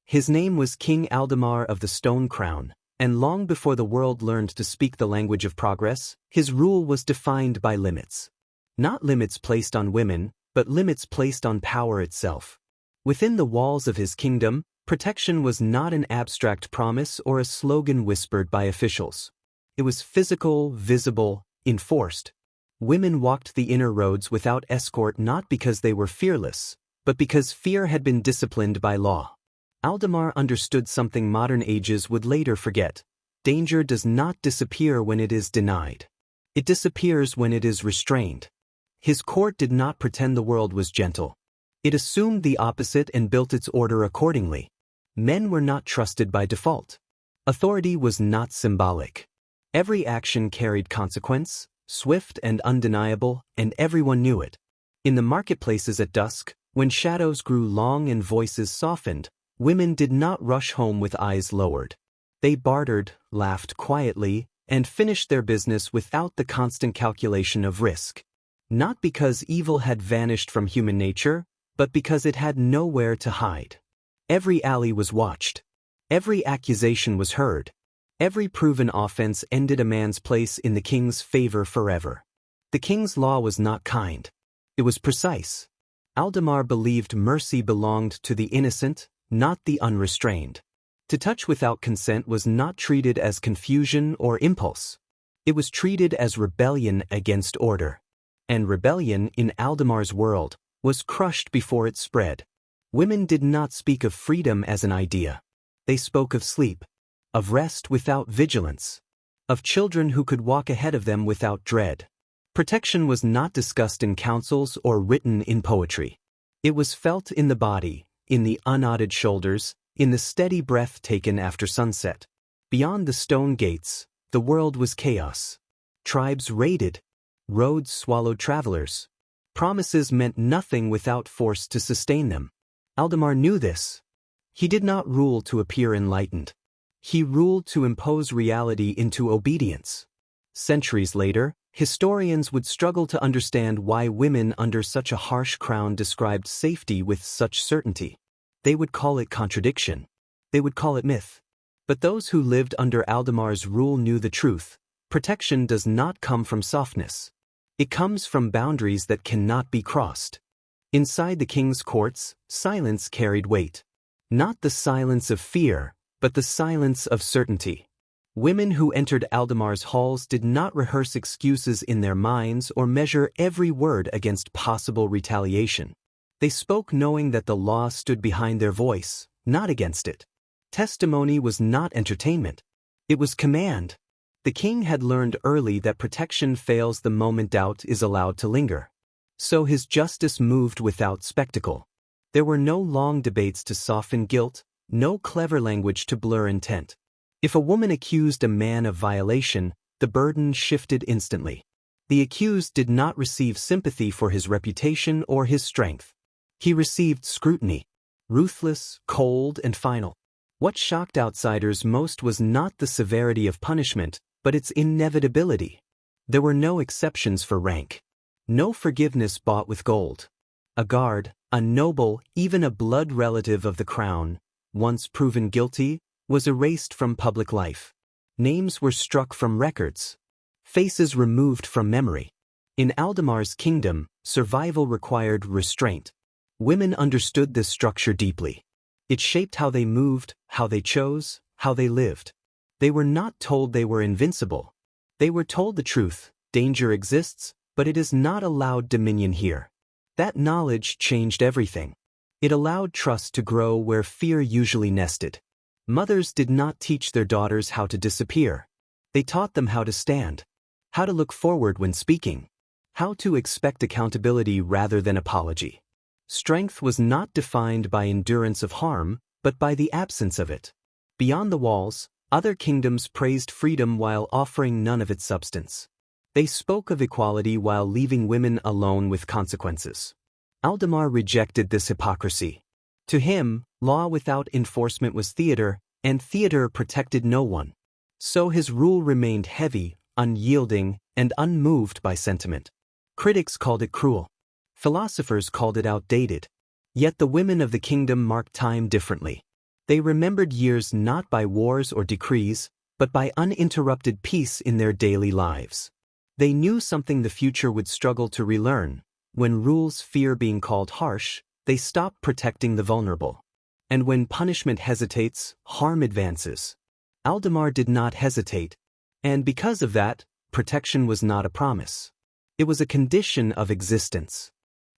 His name was King Aldemar of the Stone Crown, and long before the world learned to speak the language of progress, his rule was defined by limits. Not limits placed on women, but limits placed on power itself. Within the walls of his kingdom, protection was not an abstract promise or a slogan whispered by officials. It was physical, visible, enforced. Women walked the inner roads without escort not because they were fearless, but because fear had been disciplined by law. Aldemar understood something modern ages would later forget. Danger does not disappear when it is denied. It disappears when it is restrained. His court did not pretend the world was gentle. It assumed the opposite and built its order accordingly. Men were not trusted by default. Authority was not symbolic. Every action carried consequence, swift and undeniable, and everyone knew it. In the marketplaces at dusk, when shadows grew long and voices softened, women did not rush home with eyes lowered. They bartered, laughed quietly, and finished their business without the constant calculation of risk. Not because evil had vanished from human nature, but because it had nowhere to hide. Every alley was watched. Every accusation was heard. Every proven offense ended a man's place in the king's favor forever. The king's law was not kind. It was precise. Aldemar believed mercy belonged to the innocent, not the unrestrained. To touch without consent was not treated as confusion or impulse. It was treated as rebellion against order. And rebellion, in Aldemar's world, was crushed before it spread. Women did not speak of freedom as an idea. They spoke of sleep, of rest without vigilance, of children who could walk ahead of them without dread. Protection was not discussed in councils or written in poetry. It was felt in the body, in the unauded shoulders, in the steady breath taken after sunset. Beyond the stone gates, the world was chaos. Tribes raided. Roads swallowed travelers. Promises meant nothing without force to sustain them. Aldemar knew this. He did not rule to appear enlightened. He ruled to impose reality into obedience. Centuries later, historians would struggle to understand why women under such a harsh crown described safety with such certainty. They would call it contradiction. They would call it myth. But those who lived under Aldemar's rule knew the truth. Protection does not come from softness. It comes from boundaries that cannot be crossed. Inside the king's courts, silence carried weight. Not the silence of fear, but the silence of certainty. Women who entered Aldemar's halls did not rehearse excuses in their minds or measure every word against possible retaliation. They spoke knowing that the law stood behind their voice, not against it. Testimony was not entertainment. It was command. The king had learned early that protection fails the moment doubt is allowed to linger. So his justice moved without spectacle. There were no long debates to soften guilt, no clever language to blur intent. If a woman accused a man of violation, the burden shifted instantly. The accused did not receive sympathy for his reputation or his strength. He received scrutiny. Ruthless, cold, and final. What shocked outsiders most was not the severity of punishment, but its inevitability. There were no exceptions for rank. No forgiveness bought with gold. A guard, a noble, even a blood relative of the crown, once proven guilty, was erased from public life. Names were struck from records. Faces removed from memory. In Aldemar's kingdom, survival required restraint. Women understood this structure deeply. It shaped how they moved, how they chose, how they lived. They were not told they were invincible. They were told the truth: danger exists, but it is not allowed dominion here. That knowledge changed everything. It allowed trust to grow where fear usually nested. Mothers did not teach their daughters how to disappear. They taught them how to stand, how to look forward when speaking, how to expect accountability rather than apology. Strength was not defined by endurance of harm, but by the absence of it. Beyond the walls, other kingdoms praised freedom while offering none of its substance. They spoke of equality while leaving women alone with consequences. Aldemar rejected this hypocrisy. To him, law without enforcement was theater, and theater protected no one. So his rule remained heavy, unyielding, and unmoved by sentiment. Critics called it cruel. Philosophers called it outdated. Yet the women of the kingdom marked time differently. They remembered years not by wars or decrees, but by uninterrupted peace in their daily lives. They knew something the future would struggle to relearn. When rules fear being called harsh, they stop protecting the vulnerable. And when punishment hesitates, harm advances. Aldemar did not hesitate, and because of that, protection was not a promise. It was a condition of existence.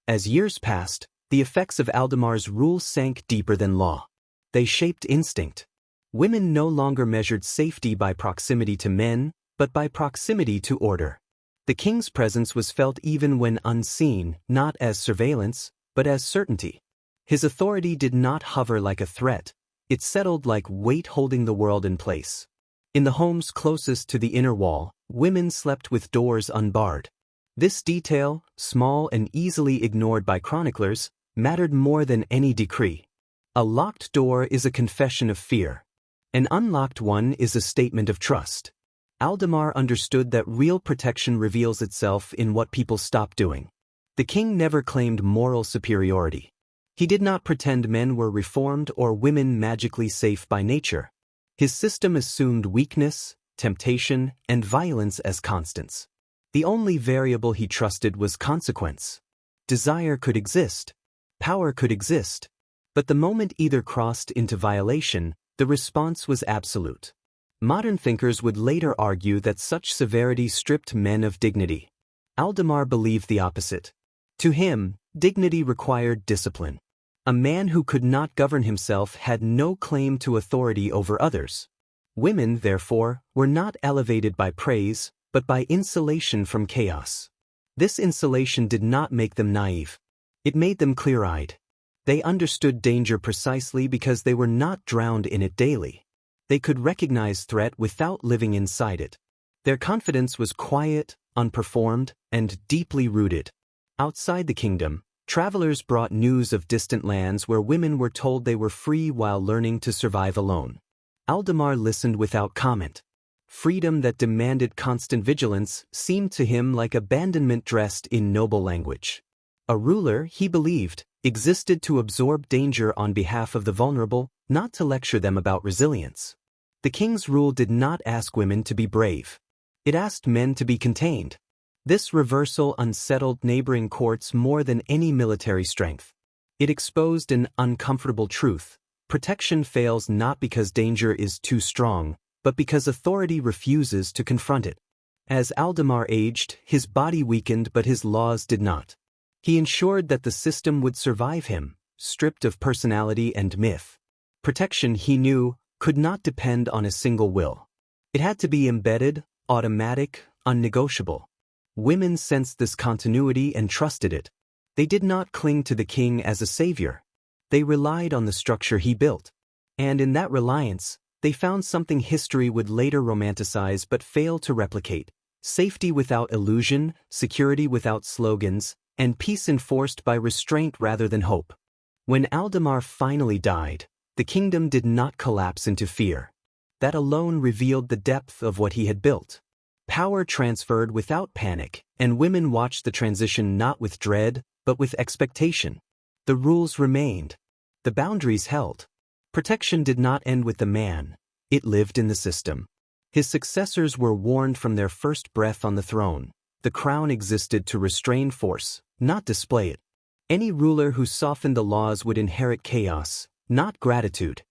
As years passed, the effects of Aldemar's rule sank deeper than law. They shaped instinct. Women no longer measured safety by proximity to men, but by proximity to order. The king's presence was felt even when unseen, not as surveillance, but as certainty. His authority did not hover like a threat, it settled like weight holding the world in place. In the homes closest to the inner wall, women slept with doors unbarred. This detail, small and easily ignored by chroniclers, mattered more than any decree. A locked door is a confession of fear. An unlocked one is a statement of trust. Aldemar understood that real protection reveals itself in what people stop doing. The king never claimed moral superiority. He did not pretend men were reformed or women magically safe by nature. His system assumed weakness, temptation, and violence as constants. The only variable he trusted was consequence. Desire could exist. Power could exist. But the moment either crossed into violation, the response was absolute. Modern thinkers would later argue that such severity stripped men of dignity. Aldemar believed the opposite. To him, dignity required discipline. A man who could not govern himself had no claim to authority over others. Women, therefore, were not elevated by praise, but by insulation from chaos. This insulation did not make them naive. It made them clear-eyed. They understood danger precisely because they were not drowned in it daily. They could recognize threat without living inside it. Their confidence was quiet, unperformed, and deeply rooted. Outside the kingdom, travelers brought news of distant lands where women were told they were free while learning to survive alone. Aldemar listened without comment. Freedom that demanded constant vigilance seemed to him like abandonment dressed in noble language. A ruler, he believed, existed to absorb danger on behalf of the vulnerable, not to lecture them about resilience. The king's rule did not ask women to be brave. It asked men to be contained. This reversal unsettled neighboring courts more than any military strength. It exposed an uncomfortable truth. Protection fails not because danger is too strong, but because authority refuses to confront it. As Aldemar aged, his body weakened but his laws did not. He ensured that the system would survive him, stripped of personality and myth. Protection, he knew, could not depend on a single will. It had to be embedded, automatic, unnegotiable. Women sensed this continuity and trusted it. They did not cling to the king as a savior. They relied on the structure he built. And in that reliance, they found something history would later romanticize but fail to replicate: safety without illusion, security without slogans, and peace enforced by restraint rather than hope. When Aldemar finally died, the kingdom did not collapse into fear. That alone revealed the depth of what he had built. Power transferred without panic, and women watched the transition not with dread, but with expectation. The rules remained. The boundaries held. Protection did not end with the man. It lived in the system. His successors were warned from their first breath on the throne. The crown existed to restrain force, not display it. Any ruler who softened the laws would inherit chaos, not gratitude.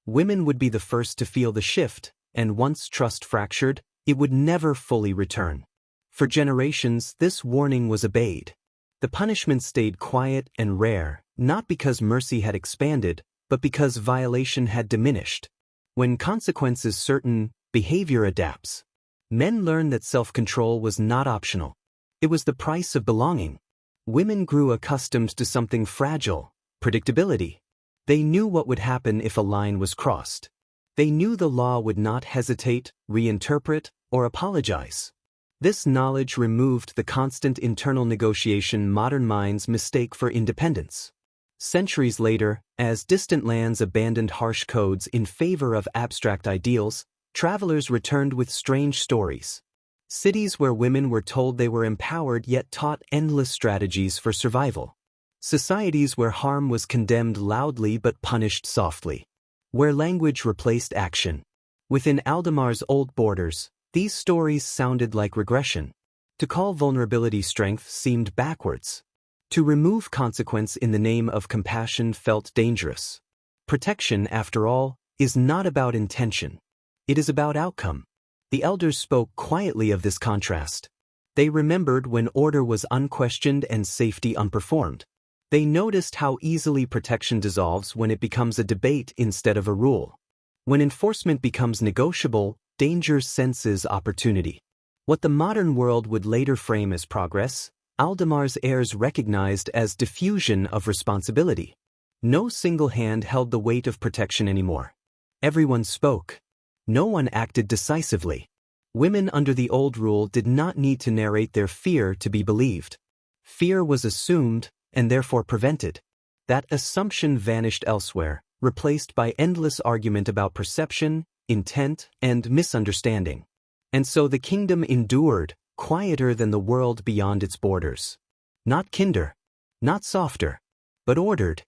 Women would be the first to feel the shift, and once trust fractured, it would never fully return. For generations, this warning was obeyed. The punishment stayed quiet and rare, not because mercy had expanded, but because violation had diminished. When consequence is certain, behavior adapts. Men learned that self-control was not optional. It was the price of belonging. Women grew accustomed to something fragile: predictability. They knew what would happen if a line was crossed. They knew the law would not hesitate, reinterpret, or apologize. This knowledge removed the constant internal negotiation modern minds mistake for independence. Centuries later, as distant lands abandoned harsh codes in favor of abstract ideals, travelers returned with strange stories. Cities where women were told they were empowered yet taught endless strategies for survival. Societies where harm was condemned loudly but punished softly. where language replaced action. Within Aldamar's old borders, these stories sounded like regression. To call vulnerability strength seemed backwards. To remove consequence in the name of compassion felt dangerous. Protection, after all, is not about intention. It is about outcome. The elders spoke quietly of this contrast. They remembered when order was unquestioned and safety unperformed. They noticed how easily protection dissolves when it becomes a debate instead of a rule. When enforcement becomes negotiable, danger senses opportunity. What the modern world would later frame as progress, Aldamar's heirs recognized as diffusion of responsibility. No single hand held the weight of protection anymore. Everyone spoke. No one acted decisively. Women under the old rule did not need to narrate their fear to be believed. Fear was assumed, and therefore prevented. That assumption vanished elsewhere, replaced by endless argument about perception, intent, and misunderstanding. And so the kingdom endured, quieter than the world beyond its borders. Not kinder, not softer, but ordered.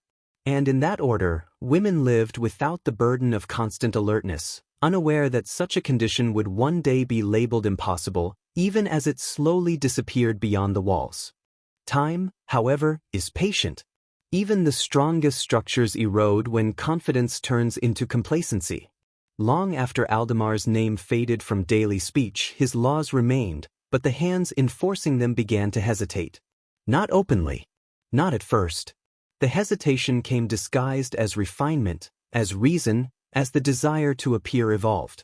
And in that order, women lived without the burden of constant alertness, unaware that such a condition would one day be labeled impossible, even as it slowly disappeared beyond the walls. Time, however, is patient. Even the strongest structures erode when confidence turns into complacency. Long after Aldamar's name faded from daily speech, his laws remained, but the hands enforcing them began to hesitate. Not openly. Not at first. The hesitation came disguised as refinement, as reason, as the desire to appear evolved.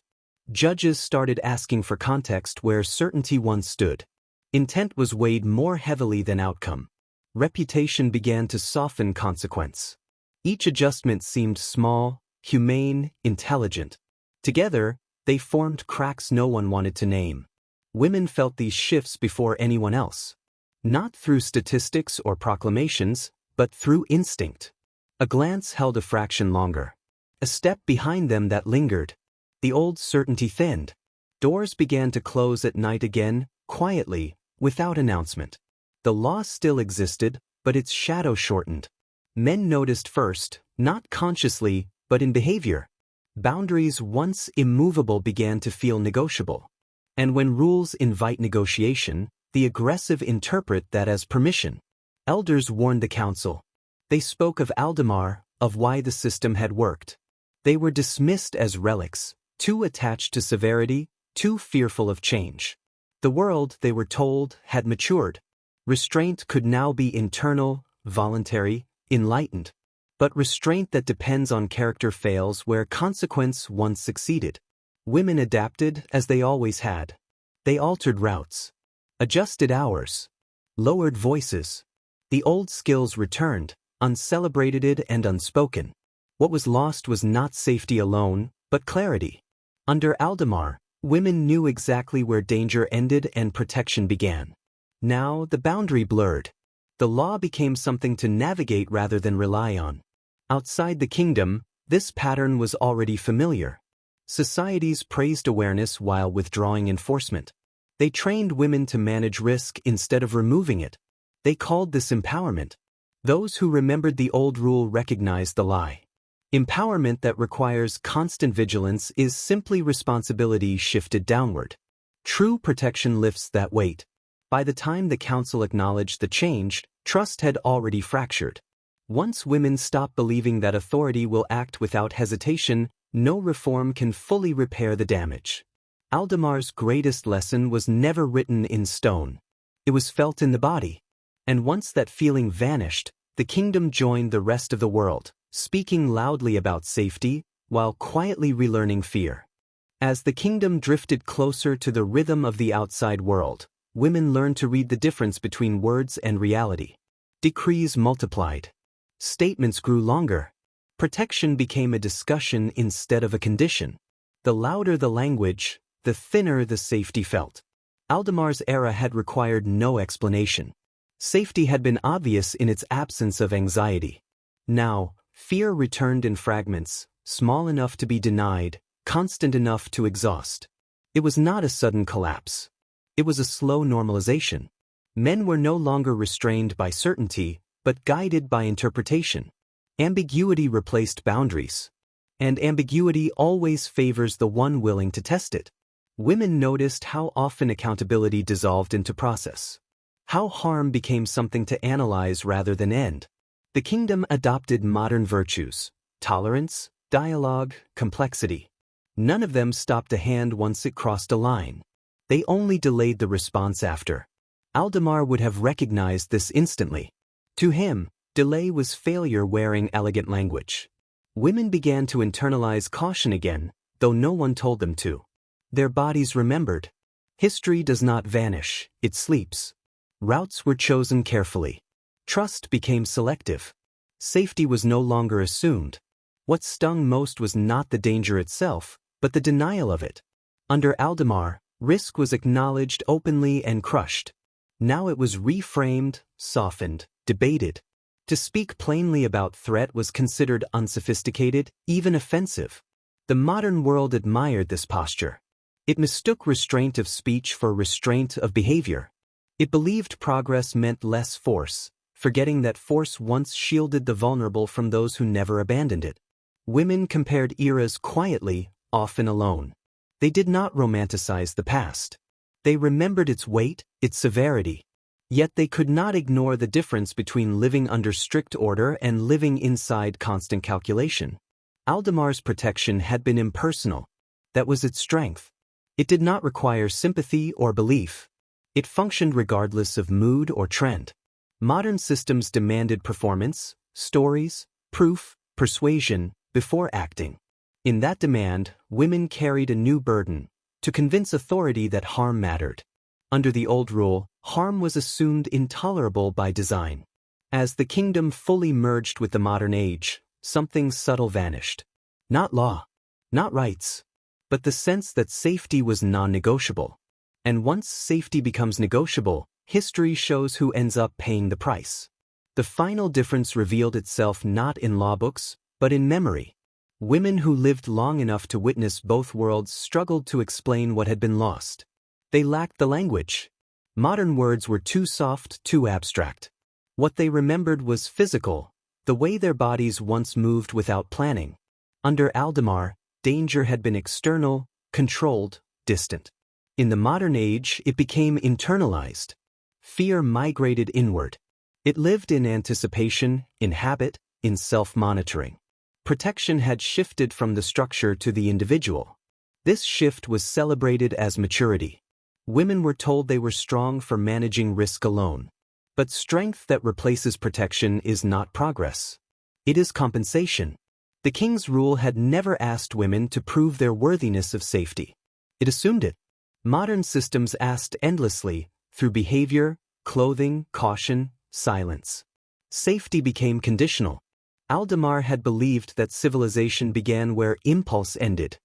Judges started asking for context where certainty once stood. Intent was weighed more heavily than outcome. Reputation began to soften consequence. Each adjustment seemed small, humane, intelligent. Together, they formed cracks no one wanted to name. Women felt these shifts before anyone else. Not through statistics or proclamations, but through instinct. A glance held a fraction longer. A step behind them that lingered. The old certainty thinned. Doors began to close at night again, quietly, without announcement. The law still existed, but its shadow shortened. Men noticed first, not consciously, but in behavior. Boundaries once immovable began to feel negotiable. And when rules invite negotiation, the aggressive interpret that as permission. Elders warned the council. They spoke of Aldamar, of why the system had worked. They were dismissed as relics, too attached to severity, too fearful of change. The world, they were told, had matured. Restraint could now be internal, voluntary, enlightened. But restraint that depends on character fails where consequence once succeeded. Women adapted as they always had. They altered routes, adjusted hours, lowered voices. The old skills returned, uncelebrated and unspoken. What was lost was not safety alone, but clarity. Under Aldamar, women knew exactly where danger ended and protection began. Now the boundary blurred. The law became something to navigate rather than rely on. Outside the kingdom, this pattern was already familiar. Societies praised awareness while withdrawing enforcement. They trained women to manage risk instead of removing it. They called this empowerment. Those who remembered the old rule recognized the lie. Empowerment that requires constant vigilance is simply responsibility shifted downward. True protection lifts that weight. By the time the council acknowledged the change, trust had already fractured. Once women stop believing that authority will act without hesitation, no reform can fully repair the damage. Aldamar's greatest lesson was never written in stone. It was felt in the body. And once that feeling vanished, the kingdom joined the rest of the world, speaking loudly about safety, while quietly relearning fear. As the kingdom drifted closer to the rhythm of the outside world, women learned to read the difference between words and reality. Decrees multiplied. Statements grew longer. Protection became a discussion instead of a condition. The louder the language, the thinner the safety felt. Aldamar's era had required no explanation. Safety had been obvious in its absence of anxiety. Now, fear returned in fragments, small enough to be denied, constant enough to exhaust. It was not a sudden collapse. It was a slow normalization. Men were no longer restrained by certainty, but guided by interpretation. Ambiguity replaced boundaries. and ambiguity always favors the one willing to test it. Women noticed how often accountability dissolved into process, how harm became something to analyze rather than end. The kingdom adopted modern virtues: tolerance, dialogue, complexity. None of them stopped a hand once it crossed a line. They only delayed the response after. Aldemar would have recognized this instantly. To him, delay was failure wearing elegant language. Women began to internalize caution again, though no one told them to. Their bodies remembered. History does not vanish, it sleeps. Routes were chosen carefully. Trust became selective. Safety was no longer assumed. What stung most was not the danger itself, but the denial of it. Under Aldemar, risk was acknowledged openly and crushed. Now it was reframed, softened, debated. To speak plainly about threat was considered unsophisticated, even offensive. The modern world admired this posture. It mistook restraint of speech for restraint of behavior. It believed progress meant less force, forgetting that force once shielded the vulnerable from those who never abandoned it. Women compared eras quietly, often alone. They did not romanticize the past. They remembered its weight, its severity. Yet they could not ignore the difference between living under strict order and living inside constant calculation. Aldemar's protection had been impersonal. That was its strength. It did not require sympathy or belief. It functioned regardless of mood or trend. Modern systems demanded performance, stories, proof, persuasion, before acting. In that demand, women carried a new burden: to convince authority that harm mattered. Under the old rule, harm was assumed intolerable by design. As the kingdom fully merged with the modern age, something subtle vanished. Not law, not rights, but the sense that safety was non-negotiable. And once safety becomes negotiable, history shows who ends up paying the price. The final difference revealed itself not in law books, but in memory. Women who lived long enough to witness both worlds struggled to explain what had been lost. They lacked the language. Modern words were too soft, too abstract. What they remembered was physical, the way their bodies once moved without planning. Under Aldemar, danger had been external, controlled, distant. In the modern age, it became internalized. Fear migrated inward. It lived in anticipation, in habit, in self-monitoring. Protection had shifted from the structure to the individual. This shift was celebrated as maturity. Women were told they were strong for managing risk alone. But strength that replaces protection is not progress. It is compensation. The king's rule had never asked women to prove their worthiness of safety. It assumed it. Modern systems asked endlessly, through behavior, clothing, caution, silence. Safety became conditional. Aldemar had believed that civilization began where impulse ended.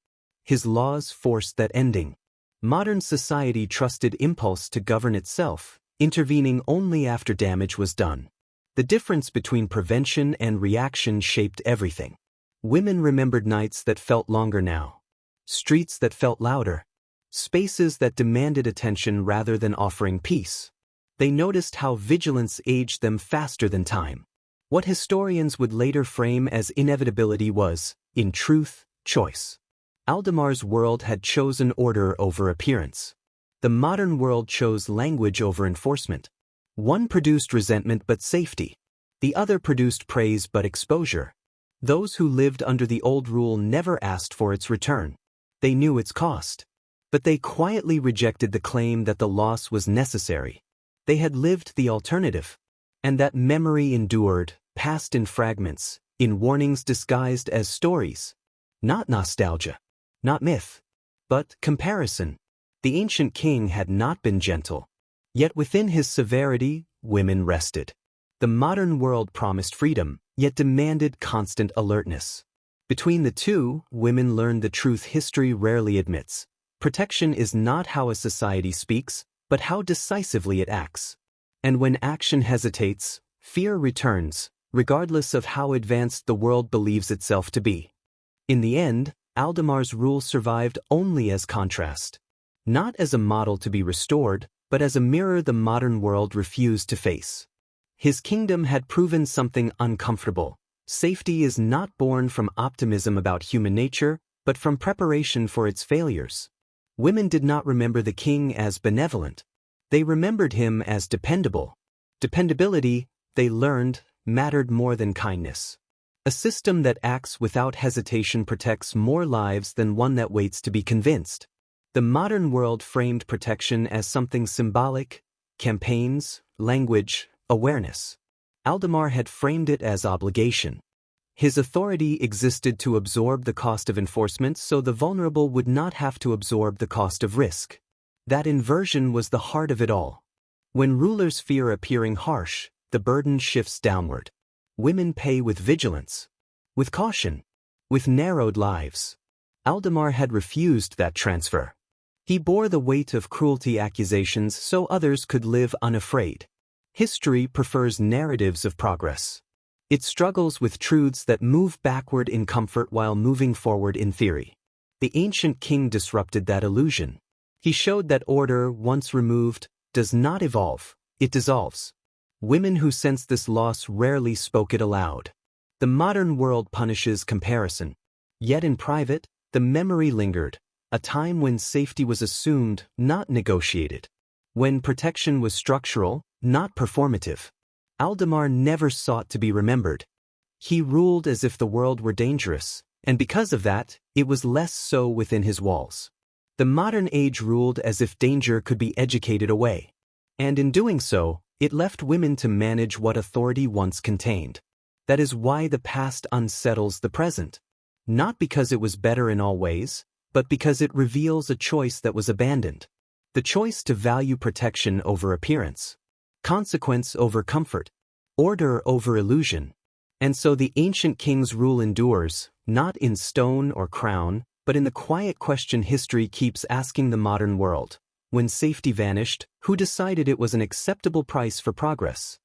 His laws forced that ending. Modern society trusted impulse to govern itself, intervening only after damage was done. The difference between prevention and reaction shaped everything. Women remembered nights that felt longer now, streets that felt louder, spaces that demanded attention rather than offering peace. They noticed how vigilance aged them faster than time. What historians would later frame as inevitability was, in truth, choice. Aldemar's world had chosen order over appearance. The modern world chose language over enforcement. One produced resentment but safety. The other produced praise but exposure. Those who lived under the old rule never asked for its return. They knew its cost. But they quietly rejected the claim that the loss was necessary. They had lived the alternative. And that memory endured, passed in fragments, in warnings disguised as stories. Not nostalgia, not myth, but comparison. The ancient king had not been gentle. Yet within his severity, women rested. The modern world promised freedom, yet demanded constant alertness. Between the two, women learned the truth history rarely admits. Protection is not how a society speaks, but how decisively it acts. And when action hesitates, fear returns, regardless of how advanced the world believes itself to be. In the end, Aldemar's rule survived only as contrast. Not as a model to be restored, but as a mirror the modern world refused to face. His kingdom had proven something uncomfortable, Safety is not born from optimism about human nature, but from preparation for its failures. Women did not remember the king as benevolent. They remembered him as dependable. Dependability, they learned, mattered more than kindness. A system that acts without hesitation protects more lives than one that waits to be convinced. The modern world framed protection as something symbolic: campaigns, language, awareness. Aldemar had framed it as obligation. His authority existed to absorb the cost of enforcement so the vulnerable would not have to absorb the cost of risk. That inversion was the heart of it all. When rulers fear appearing harsh, the burden shifts downward. Women pay with vigilance, with caution, with narrowed lives. Aldemar had refused that transfer. He bore the weight of cruelty accusations so others could live unafraid. History prefers narratives of progress. It struggles with truths that move backward in comfort while moving forward in theory. The ancient king disrupted that illusion. He showed that order, once removed, does not evolve, it dissolves. Women who sensed this loss rarely spoke it aloud. The modern world punishes comparison. Yet in private, the memory lingered, a time when safety was assumed, not negotiated. When protection was structural, not performative. Aldemar never sought to be remembered. He ruled as if the world were dangerous, and because of that, it was less so within his walls. The modern age ruled as if danger could be educated away. And in doing so, it left women to manage what authority once contained. That is why the past unsettles the present. Not because it was better in all ways, but because it reveals a choice that was abandoned. The choice to value protection over appearance. Consequence over comfort. Order over illusion. And so the ancient king's rule endures, not in stone or crown, but in the quiet question history keeps asking the modern world. When safety vanished, who decided it was an acceptable price for progress?